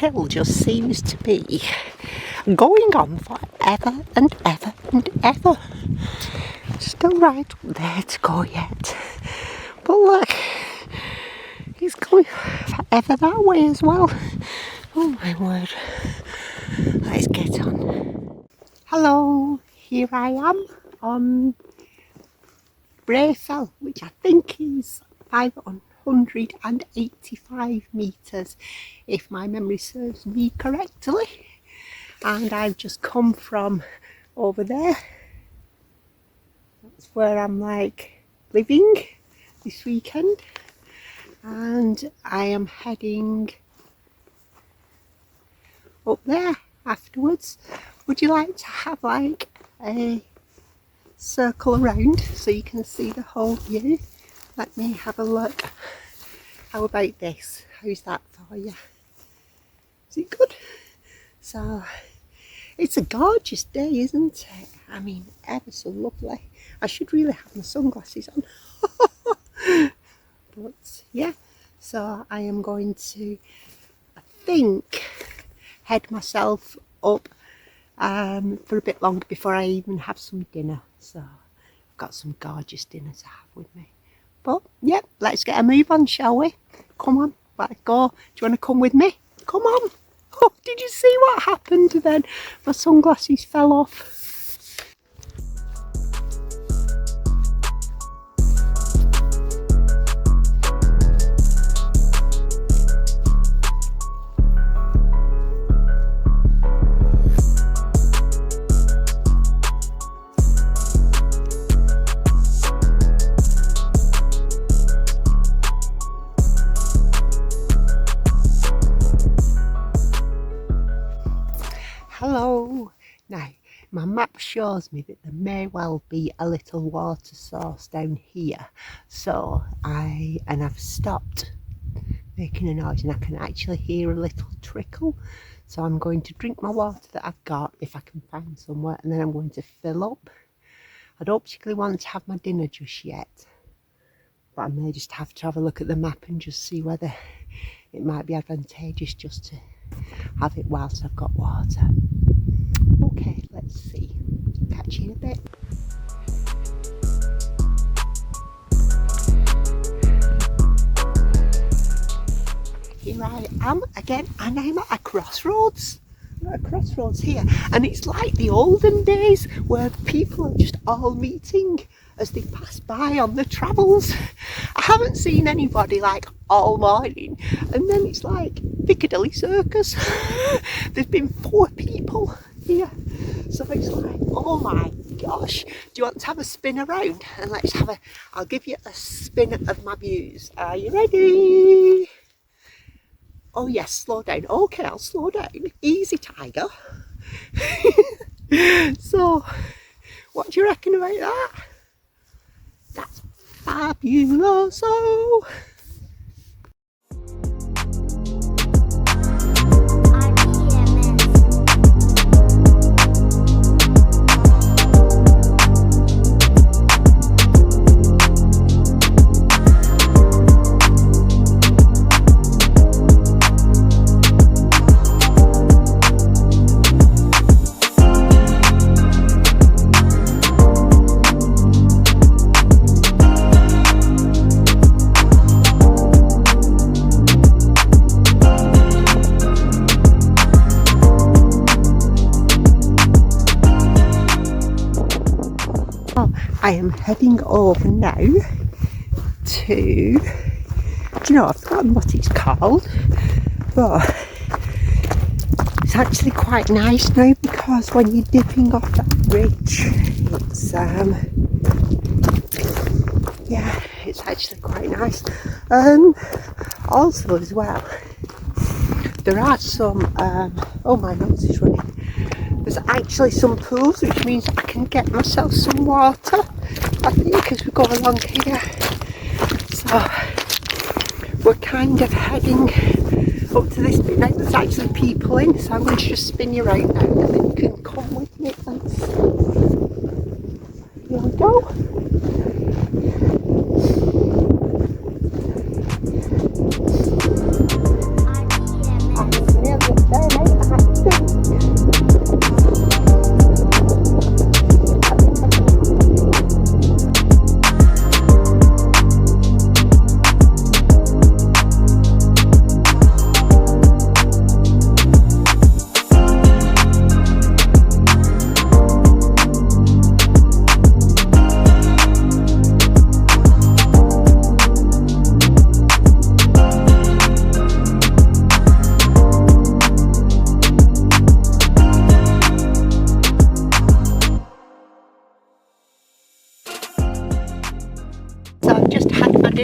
hill just seems to be going on forever and ever and ever. Still right up there to go yet. But look, he's going forever that way as well. Oh my word. Let's get on. Hello, here I am on Breathtaking, which I think is 585 metres, if my memory serves me correctly. And I've just come from over there. That's where I'm living this weekend. And I am heading up there afterwards. Would you like to have a circle around so you can see the whole view? Let me have a look. How about this? How's that for you? Is it good? So it's a gorgeous day, isn't it? I mean, ever so lovely. I should really have my sunglasses on. But yeah, so I am going to, I think, head myself up for a bit longer before I even have some dinner. So I've got some gorgeous dinner to have with me. But yeah, let's get a move on, shall we? Come on, let's go. Do you want to come with me? Come on. Oh, did you see what happened then? My sunglasses fell off. Hello. Now, my map shows me that there may well be a little water source down here. So I've stopped making a noise and I can actually hear a little trickle. So I'm going to drink my water that I've got if I can find somewhere, and then I'm going to fill up. I don't particularly want to have my dinner just yet, but I may just have to have a look at the map and just see whether it might be advantageous just to have it whilst I've got water. Okay, let's see. Catch you in a bit. Here I am again, and I'm at a crossroads. I'm at a crossroads here, and it's like the olden days where people are just all meeting as they pass by on the travels. I haven't seen anybody all morning, and then it's like Piccadilly Circus. There's been 4 people here, so it's like, oh my gosh, do you want to have a spin around? And I'll give you a spin of my views. Are you ready? Oh yes, slow down. Okay, I'll slow down. Easy, tiger. So, what do you reckon about that? That's fabulous. I am heading over now to, I've forgotten what it's called, but it's actually quite nice now because when you're dipping off that ridge, it's actually quite nice. Also as well, there are some, oh my nose is running. There's actually some pools, which means I can get myself some water, I think, as we go along here. So we're kind of heading up to this bit now. There's actually people in, so I'm going to just spin you around now and then you can come with me. Here we go.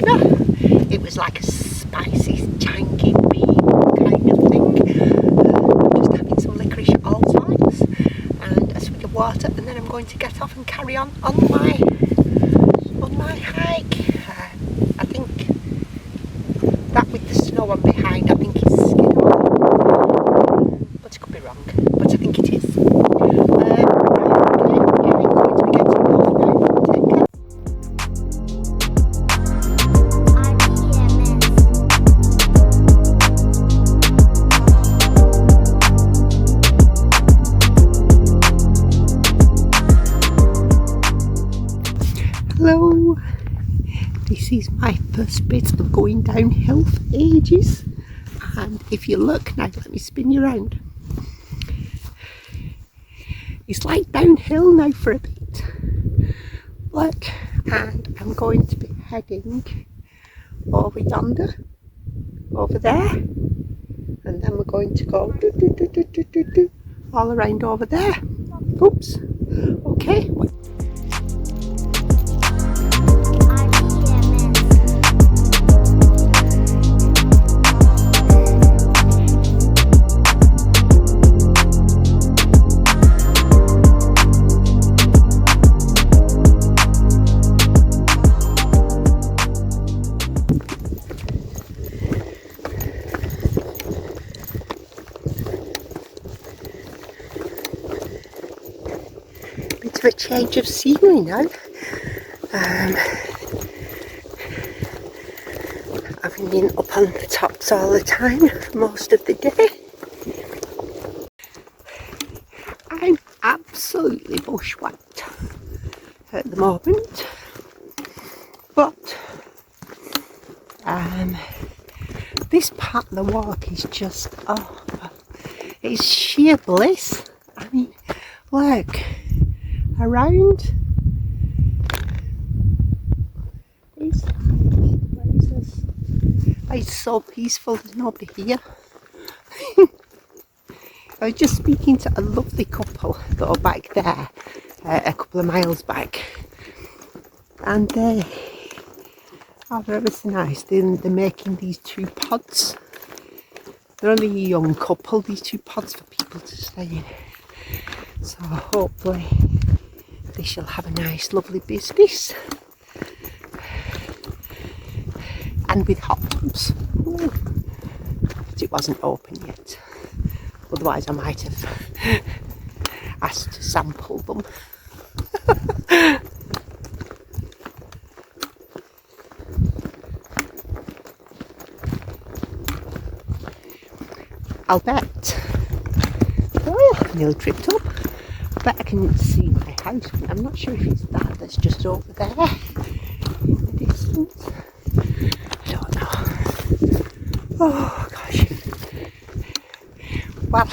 dinner. It was like a spicy, tangy bean kind of thing. Just having some licorice all sides and a swig of water, and then I'm going to get off and carry on my hike. I think that with the snow on behind, I think it's Skidmore, but it could be wrong, but I think it is. Right, okay, I'm going to be getting off now. Take care. Hello, this is my first bit of going downhill for ages, and if you look now, let me spin you around. It's like downhill now for a bit. Look, and I'm going to be heading over yonder, over there, and then we're going to go all around over there. Oops, okay. Bit of a change of scenery now. Having been up on the tops all the time for most of the day. I'm absolutely bushwhacked at the moment, but this part of the walk is just, it's sheer bliss. I mean, look around. It's so peaceful, there's nobody here. I was just speaking to a lovely couple that are back there, a couple of miles back, and they are ever so nice. They're making these 2 pods. They're only a young couple, these 2 pods for people to stay in. So hopefully they shall have a nice lovely business. And with hot tubs. But it wasn't open yet. Otherwise I might have asked to sample them. I'll bet. Oh, I nearly tripped up. I bet I can see my house. I'm not sure if it's that's just over there in the distance. I don't know. Oh gosh. Well,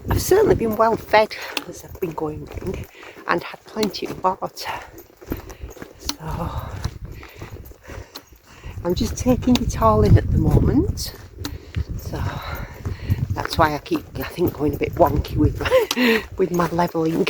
I've certainly been well fed as I've been going round and had plenty of water. So I'm just taking it all in at the moment. So that's why I think, going a bit wonky with my leveling.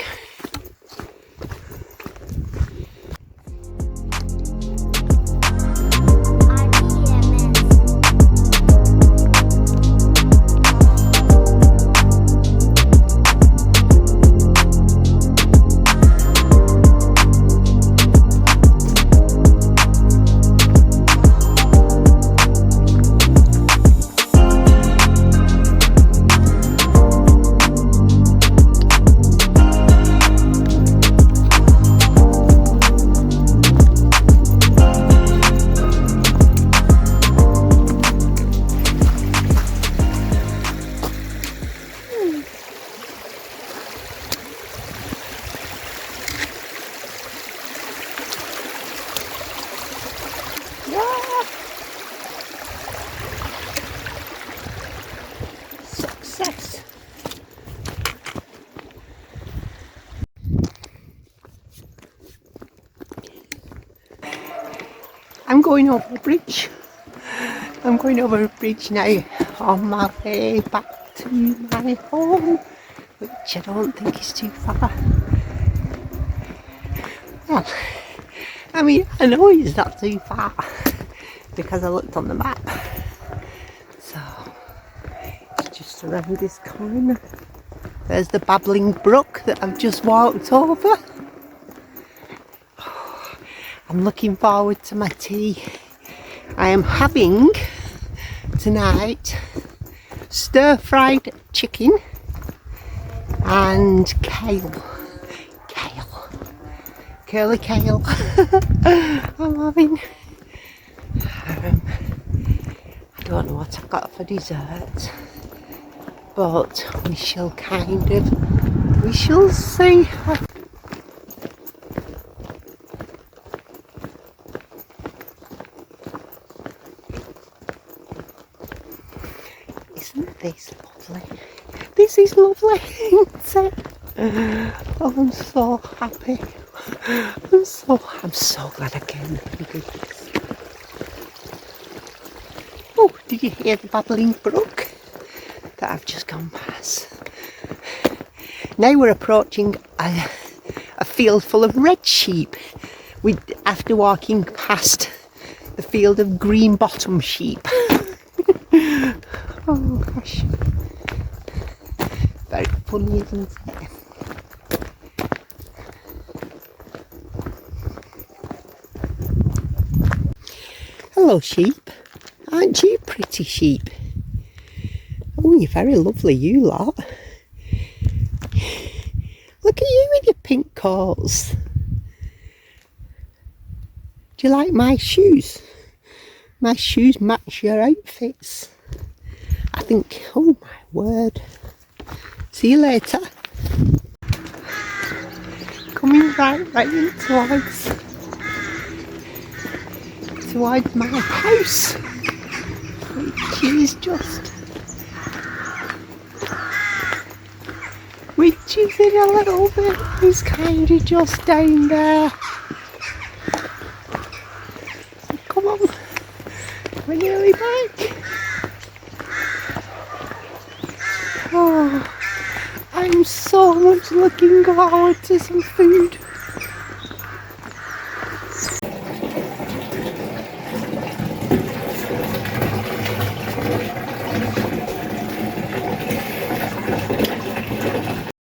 Success. I'm going over a bridge. I'm going over a bridge now on my way back to my home, which I don't think is too far. Well, I mean, I know it's not too far because I looked on the map. So, it's just around this corner. There's the babbling brook that I've just walked over. I'm looking forward to my tea. I am having tonight stir-fried chicken and kale. Curly kale. I'm having. I don't know what I've got for dessert, but we shall see. Isn't this lovely? This is lovely, isn't it? Oh, I'm so happy. I'm so glad I came and did this. Oh, did you hear the babbling brook that I've just gone past? Now we're approaching a field full of red sheep. After walking past the field of green bottom sheep. Oh gosh. Very funny, isn't it? Hello sheep, aren't you pretty sheep? Oh, you're very lovely, you lot. Look at you with your pink coats. Do you like my shoes? My shoes match your outfits. I think, oh my word. See you later. Coming right in towards my house, which is in a little bit, is kind of just down there. So come on, we're nearly back. Oh, I'm so much looking forward to some food.